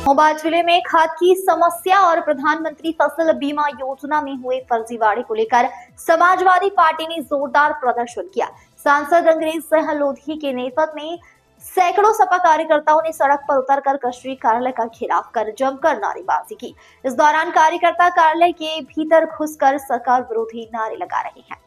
महोबा जिले में खाद की समस्या और प्रधानमंत्री फसल बीमा योजना में हुए फर्जीवाड़े को लेकर समाजवादी पार्टी ने जोरदार प्रदर्शन किया। सांसद अंग्रेज सिंह लोधी के नेतृत्व में सैकड़ों सपा कार्यकर्ताओं ने सड़क पर उतरकर कृषि कार्यालय का घेराव कर जमकर नारेबाजी की। इस दौरान कार्यकर्ता कार्यालय के भीतर घुसकर सरकार विरोधी नारे लगा रहे हैं।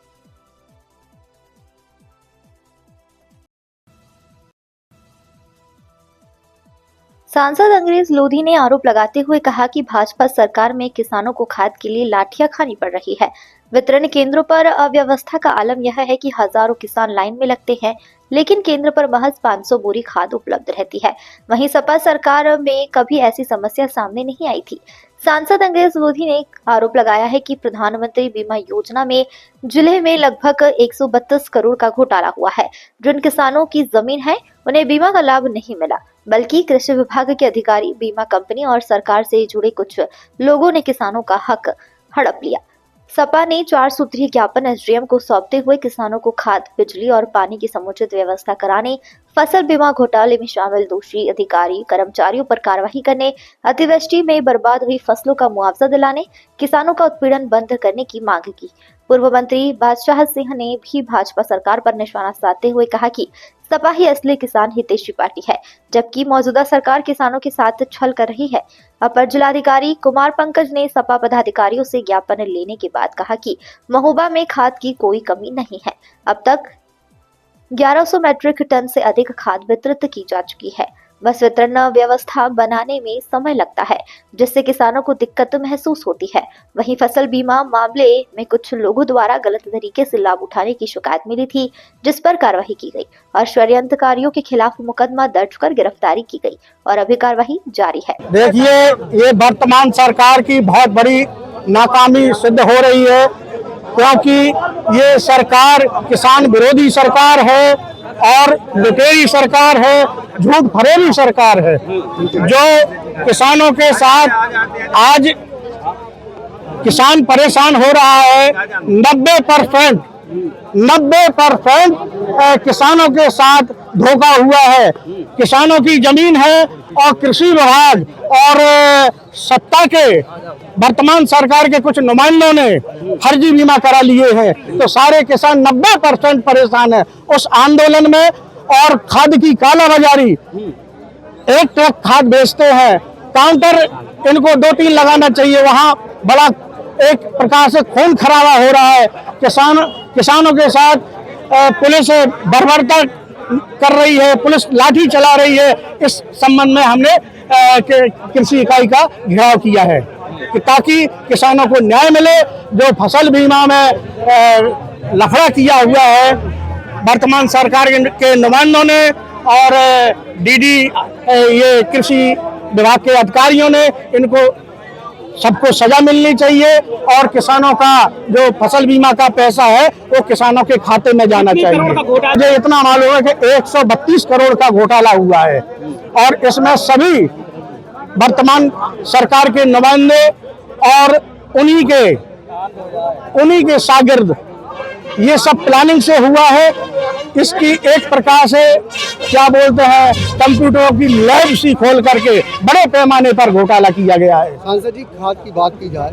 सांसद अंग्रेज लोधी ने आरोप लगाते हुए कहा कि भाजपा सरकार में किसानों को खाद के लिए लाठियां खानी पड़ रही है। वितरण केंद्रों पर अव्यवस्था का आलम यह है कि हजारों किसान लाइन में लगते हैं, लेकिन केंद्र पर महज 500 बोरी खाद उपलब्ध रहती है। वहीं सपा सरकार में कभी ऐसी समस्या सामने नहीं आई थी। सांसद अंग्रेज लोधी ने आरोप लगाया है कि प्रधानमंत्री बीमा योजना में जिले में लगभग 132 करोड़ का घोटाला हुआ है। जिन किसानों की जमीन है उन्हें बीमा का लाभ नहीं मिला, बल्कि कृषि विभाग के अधिकारी, बीमा कंपनी और सरकार से जुड़े कुछ लोगों ने किसानों का हक हड़प लिया। सपा ने 4 सूत्रीय ज्ञापन एसडीएम को सौंपते हुए किसानों को खाद, बिजली और पानी की समुचित व्यवस्था कराने, फसल बीमा घोटाले में शामिल दोषी अधिकारी कर्मचारियों पर कार्रवाई करने, अतिवृष्टि में बर्बाद हुई फसलों का मुआवजा दिलाने, किसानों का उत्पीड़न बंद करने की मांग की। पूर्व मंत्री बादशाह सिंह ने भी भाजपा सरकार पर निशाना साधते हुए कहा कि सपा ही असली किसान हितैषी पार्टी है, जबकि मौजूदा सरकार किसानों के साथ छल कर रही है। अपर जिलाधिकारी कुमार पंकज ने सपा पदाधिकारियों से ज्ञापन लेने के बाद कहा कि महोबा में खाद की कोई कमी नहीं है। अब तक 1100 मैट्रिक टन से अधिक खाद वितरित की जा चुकी है। बस वितरण व्यवस्था बनाने में समय लगता है, जिससे किसानों को दिक्कत महसूस होती है। वहीं फसल बीमा मामले में कुछ लोगों द्वारा गलत तरीके से लाभ उठाने की शिकायत मिली थी, जिस पर कार्रवाई की गई और षड्यंत्रकारियों के खिलाफ मुकदमा दर्ज कर गिरफ्तारी की गई और अभी कार्रवाई जारी है। देखिए, ये वर्तमान सरकार की बहुत बड़ी नाकामी सिद्ध हो रही है, क्योंकि ये सरकार किसान विरोधी सरकार है और लुटेरी सरकार है, झूठ फरेबी सरकार है, जो किसानों के साथ आज किसान परेशान हो रहा है। 90% किसानों के साथ धोखा हुआ है। किसानों की जमीन है और कृषि विभाग और सत्ता के वर्तमान सरकार के कुछ नुमाइंदों ने फर्जी बीमा करा लिए हैं, तो सारे किसान 90% परेशान है उस आंदोलन में। और खाद की कालाबाजारी, एक ट्रक खाद बेचते हैं, काउंटर इनको 2-3 लगाना चाहिए, वहां बड़ा एक प्रकार से खून खराबा हो रहा है। किसानों के साथ पुलिस बर्बरता कर रही है, पुलिस लाठी चला रही है। इस संबंध में हमने कृषि इकाई का घेराव किया है कि ताकि किसानों को न्याय मिले। जो फसल बीमा में लफड़ा किया हुआ है वर्तमान सरकार के नुमाइंदों ने और डीडी ये कृषि विभाग के अधिकारियों ने, इनको सबको सजा मिलनी चाहिए और किसानों का जो फसल बीमा का पैसा है वो किसानों के खाते में जाना चाहिए। मुझे इतना मालूम है कि 132 करोड़ का घोटाला हुआ है और इसमें सभी वर्तमान सरकार के नुमाइंदे और उन्हीं के शागिर्द, ये सब प्लानिंग से हुआ है। इसकी एक प्रकार से क्या बोलते हैं, कंप्यूटरों की लैब सी खोल करके बड़े पैमाने पर घोटाला किया गया है। सांसद जी, खाद की बात की जाए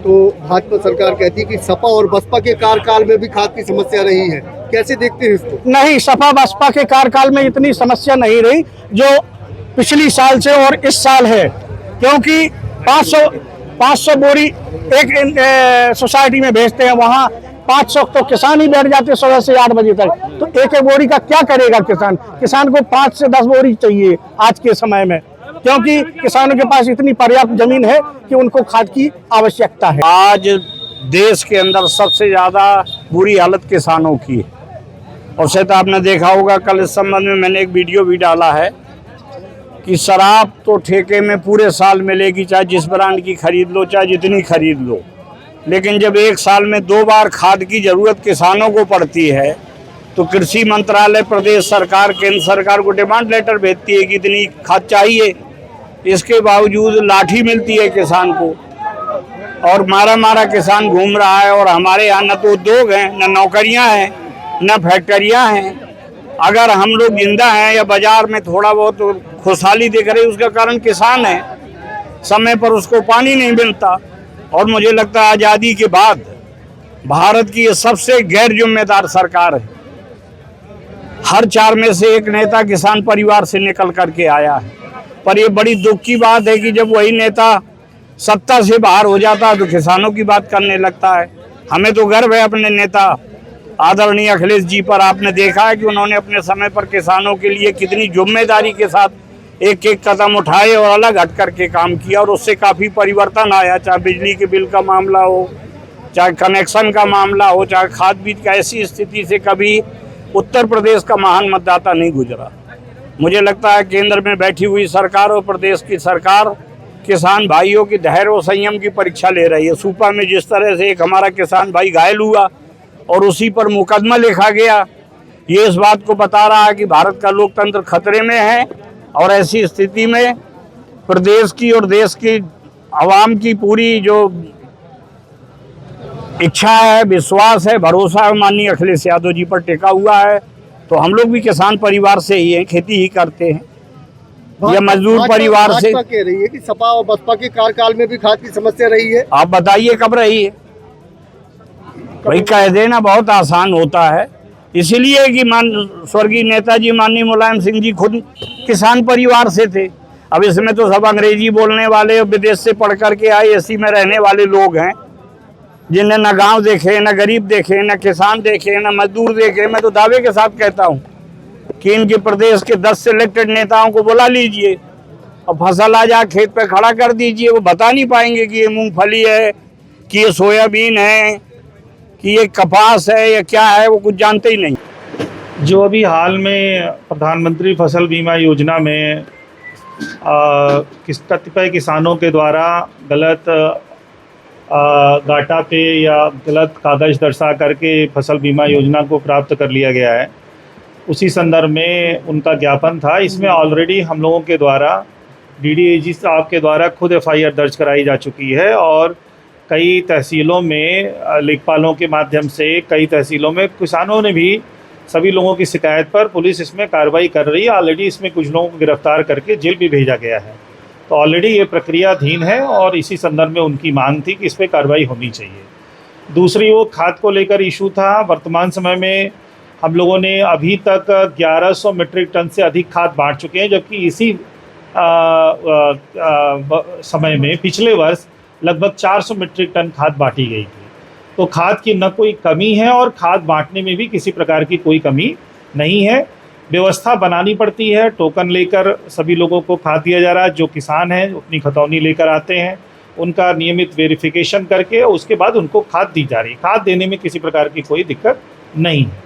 तो भाजपा सरकार कहती है कि सपा और बसपा के कार्यकाल में भी खाद की समस्या रही है, कैसे देखते हैं इसको? नहीं, सपा बसपा के कार्यकाल में इतनी समस्या नहीं रही जो पिछली साल से और इस साल है, क्योंकि 500 बोरी एक सोसाइटी में भेजते हैं, वहाँ 500 तो किसान ही बैठ जाते सुबह से 8 बजे तक। तो एक बोरी का क्या करेगा किसान को 5 से 10 बोरी चाहिए आज के समय में, क्योंकि किसानों के पास इतनी पर्याप्त जमीन है कि उनको खाद की आवश्यकता है। आज देश के अंदर सबसे ज्यादा बुरी हालत किसानों की है और शायद आपने देखा होगा, कल इस संबंध में मैंने एक वीडियो भी डाला है कि शराब तो ठेके में पूरे साल मिलेगी, चाहे जिस ब्रांड की खरीद लो, चाहे जितनी खरीद लो, लेकिन जब एक साल में 2 बार खाद की जरूरत किसानों को पड़ती है तो कृषि मंत्रालय प्रदेश सरकार केंद्र सरकार को डिमांड लेटर भेजती है कि इतनी खाद चाहिए। इसके बावजूद लाठी मिलती है किसान को और मारा किसान घूम रहा है। और हमारे यहाँ न तो उद्योग हैं, न नौकरियां हैं, न फैक्ट्रियां हैं। अगर हम लोग जिंदा हैं या बाजार में थोड़ा बहुत खुशहाली दिख रही, उसका कारण किसान है। समय पर उसको पानी नहीं मिलता। और मुझे लगता है आज़ादी के बाद भारत की ये सबसे गैर जिम्मेदार सरकार है। हर 4 में से 1 नेता किसान परिवार से निकल करके आया है। पर ये बड़ी दुख की बात है कि जब वही नेता सत्ता से बाहर हो जाता है तो किसानों की बात करने लगता है। हमें तो गर्व है अपने नेता आदरणीय अखिलेश जी पर। आपने देखा है कि उन्होंने अपने समय पर किसानों के लिए कितनी जिम्मेदारी के साथ एक कदम उठाए और अलग हट करके काम किया, और उससे काफ़ी परिवर्तन आया। चाहे बिजली के बिल का मामला हो, चाहे कनेक्शन का मामला हो, चाहे खाद बीज का। ऐसी स्थिति से कभी उत्तर प्रदेश का महान मतदाता नहीं गुजरा। मुझे लगता है केंद्र में बैठी हुई सरकार और प्रदेश की सरकार किसान भाइयों की धैर्य और संयम की परीक्षा ले रही है। सूपा में जिस तरह से एक हमारा किसान भाई घायल हुआ और उसी पर मुकदमा लिखा गया, ये इस बात को बता रहा है कि भारत का लोकतंत्र खतरे में है। और ऐसी स्थिति में प्रदेश की और देश की आवाम की पूरी जो इच्छा है, विश्वास है, भरोसा है माननीय अखिलेश यादव जी पर टिका हुआ है। तो हम लोग भी किसान परिवार से ही हैं, खेती ही करते हैं, या मजदूर परिवार से। भाजपा कह रही है कि सपा और बसपा के कार्यकाल में भी खाद की समस्या रही है। आप बताइए कब रही है? भाई कह देना बहुत आसान होता है। इसीलिए कि स्वर्गीय नेताजी माननीय मुलायम सिंह जी खुद किसान परिवार से थे। अब इसमें तो सब अंग्रेजी बोलने वाले और विदेश से पढ़ करके आए एसी में रहने वाले लोग हैं, जिन्हें न गांव देखे, न गरीब देखे, न किसान देखे, न मजदूर देखे। मैं तो दावे के साथ कहता हूं कि इनके प्रदेश के 10 सिलेक्टेड नेताओं को बुला लीजिए और फसल आ जा खेत पे खड़ा कर दीजिए। वो बता नहीं पाएंगे कि ये मूंगफली है, कि ये सोयाबीन है, कि ये कपास है या क्या है, वो कुछ जानते ही नहीं। जो अभी हाल में प्रधानमंत्री फसल बीमा योजना में कतिपय किसानों के द्वारा गलत डाटा पे या गलत कागज़ दर्शा करके फसल बीमा योजना को प्राप्त कर लिया गया है, उसी संदर्भ में उनका ज्ञापन था। इसमें ऑलरेडी हम लोगों के द्वारा डीडीएजी साहब के द्वारा खुद एफआईआर दर्ज कराई जा चुकी है, और कई तहसीलों में लेखपालों के माध्यम से कई तहसीलों में किसानों ने भी सभी लोगों की शिकायत पर पुलिस इसमें कार्रवाई कर रही है। ऑलरेडी इसमें कुछ लोगों को गिरफ्तार करके जेल भी भेजा गया है। तो ऑलरेडी ये प्रक्रियाधीन है और इसी संदर्भ में उनकी मांग थी कि इस पर कार्रवाई होनी चाहिए। दूसरी वो खाद को लेकर इशू था। वर्तमान समय में हम लोगों ने अभी तक 1100 मीट्रिक टन से अधिक खाद बांट चुके हैं, जबकि इसी समय में पिछले वर्ष लगभग 400 मीट्रिक टन खाद बांटी गई थी। तो खाद की न कोई कमी है और खाद बांटने में भी किसी प्रकार की कोई कमी नहीं है। व्यवस्था बनानी पड़ती है, टोकन लेकर सभी लोगों को खाद दिया जा रहा है। जो किसान हैं अपनी खतौनी लेकर आते हैं, उनका नियमित वेरिफिकेशन करके उसके बाद उनको खाद दी जा रही है। खाद देने में किसी प्रकार की कोई दिक्कत नहीं है।